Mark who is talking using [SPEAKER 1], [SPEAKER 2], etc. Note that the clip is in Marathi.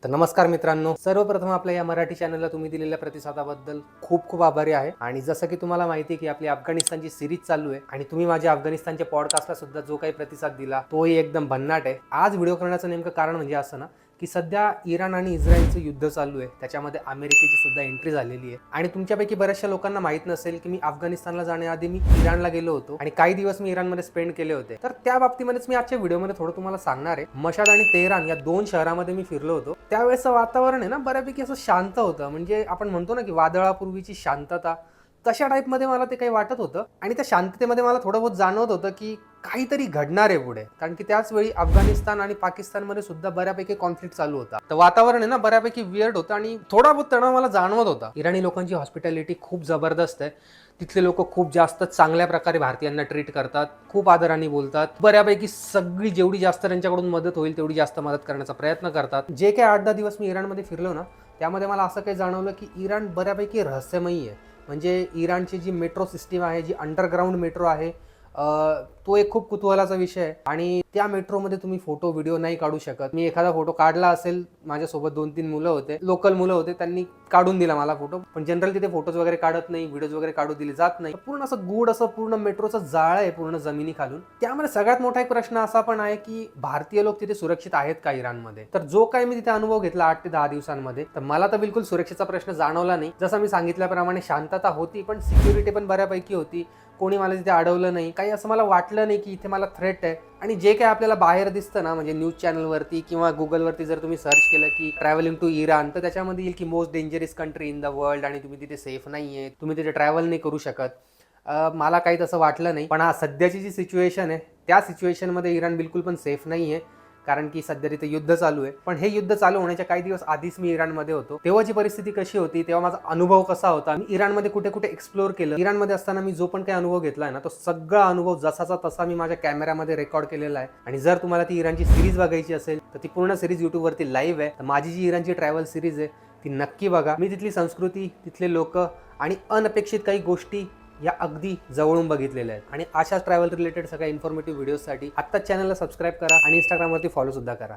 [SPEAKER 1] तर नमस्कार मित्रांनो, सर्वप्रथम आपल्या या मराठी चॅनलला तुम्ही दिलेल्या प्रतिसादाबद्दल खूप खूप आभारी आहे। आणि जसं की तुम्हाला माहिती आहे की आपली अफगाणिस्तानची सिरीज चालू आहे आणि तुम्ही माझ्या अफगाणिस्तानच्या पॉडकास्टला सुद्धा जो काही प्रतिसाद दिला तोही एकदम भन्नाट आहे। आज व्हिडिओ करण्याचं नेमकं कारण म्हणजे असं ना की सध्या इराण आणि इस्रायलचं युद्ध चालू आहे, त्याच्यामध्ये अमेरिकेची सुद्धा एंट्री झालेली आहे। आणि तुमच्यापैकी बऱ्याचशा लोकांना माहित नसेल की मी अफगाणिस्तानला जाण्याआधी मी इराणला गेलो होतो आणि काही दिवस मी इराणमध्ये स्पेंड केले होते। तर त्या बाबतीमध्येच मी आजच्या व्हिडिओमध्ये थोडं तुम्हाला सांगणार आहे। मशाद आणि तेहरान या दोन शहरांमध्ये मी फिरलो होतो। त्यावेळेचं वातावरण आहे ना बऱ्यापैकी असं शांत होतं, म्हणजे आपण म्हणतो ना की वादळापूर्वीची शांतता, तशा टाईपमध्ये मला ते काही वाटत होतं। आणि त्या शांततेमध्ये मला थोडं बहुत जाणवत होतं की काहीतरी घडणार आहे पुढे, कारण की त्याच वेळी अफगाणिस्तान आणि पाकिस्तानमध्ये सुद्धा बऱ्यापैकी कॉन्फ्लिक्ट चालू होता। तर वातावरण आहे ना बऱ्यापैकी वियर्ड होतं आणि थोडा बहुत तणाव मला जाणवत होता। इराणी लोकांची हॉस्पिटॅलिटी खूप जबरदस्त आहे। तिथले लोक खूप जास्त चांगल्या प्रकारे भारतीयांना ट्रीट करतात, खूप आदराने बोलतात, बऱ्यापैकी सगळी जेवढी जास्त त्यांच्याकडून मदत होईल तेवढी जास्त मदत करण्याचा प्रयत्न करतात। जे काही 8-10 दिवस मी इराणमध्ये फिरलो ना, त्यामध्ये मला असं काही जाणवलं की इराण बऱ्यापैकी रहस्यमयी आहे। म्हणजे इराणची जी मेट्रो सिस्टीम आहे, जी अंडरग्राऊंड मेट्रो आहे, तो एक खूप कुतूहलाचा विषय आहे। आणि त्या मेट्रोमध्ये तुम्ही फोटो व्हिडिओ नाही काढू शकत। मी एखादा फोटो काढला असेल, माझ्यासोबत 2-3 मुलं होते, लोकल मुलं होते, त्यांनी काढून दिला मला फोटो, पण जनरल तिथे फोटोज वगैरे काढत नाही, व्हिडिओज वगैरे काढू दिले जात नाही। पूर्ण असं गूढ असं पूर्ण मेट्रोचं जाळं आहे पूर्ण जमिनी खालून। त्यामुळे सगळ्यात मोठा एक प्रश्न असा पण आहे की भारतीय लोक तिथे सुरक्षित आहेत का इराणमध्ये? तर जो काही मी तिथे अनुभव घेतला 8 ते 10 दिवसांमध्ये, तर मला तर बिलकुल सुरक्षेचा प्रश्न जाणवला नाही। जसं मी सांगितल्याप्रमाणे शांतता होती, पण सिक्युरिटी पण बऱ्यापैकी होती। कोणी मला तिथे अडवलं नाही, काही असं मला वाटलं नाही की इथे मला थ्रेट आहे। आणि जे काही आपल्याला बाहेर दिसतं ना, म्हणजे न्यूज चॅनलवरती किंवा गुगलवरती जर तुम्ही सर्च केलं की ट्रॅव्हलिंग टू इराण, तर त्याच्यामध्ये येईल की most dangerous country in the world आणि तुम्ही तिथे सेफ नाही आहे, तुम्ही तिथे ट्रॅव्हल नाही करू शकत। मला काही तसं वाटलं नाही। पण सध्याची जी सिच्युएशन आहे, त्या सिच्युएशनमध्ये इराण बिलकुल पण सेफ नाही आहे, कारण की सध्या तिथे युद्ध चालू आहे। पण हे युद्ध चालू होण्याच्या काही दिवस आधीच मी इराणमध्ये होतो। तेव्हाची परिस्थिती कशी होती, तेव्हा माझा अनुभव कसा होता, मी इराणमध्ये कुठे कुठे एक्सप्लोर केलं, इराणमध्ये असताना मी जो पण काही अनुभव घेतलाय ना, तो सगळा अनुभव जसाचा तसा मी माझ्या कॅमेऱ्यामध्ये रेकॉर्ड केलेला आहे। आणि जर तुम्हाला ती इराणची सिरीज बघायची असेल तर ती पूर्ण सिरीज युट्यूबवरती लाईव्ह आहे। तर माझी जी इराणची ट्रॅव्हल सिरीज आहे ती नक्की बघा। मी तिथली संस्कृती, तिथले लोक आणि अनपेक्षित काही गोष्टी या अगदी जवळून बघितलेल्या आहेत। आणि अशाच ट्रॅव्हल रिलेटेड सगळ्या इन्फॉर्मेटिव्ह व्हिडिओसाठी आत्ताच चॅनलला सबस्क्राईब करा आणि इंस्टाग्रामवरती फॉलो सुद्धा करा।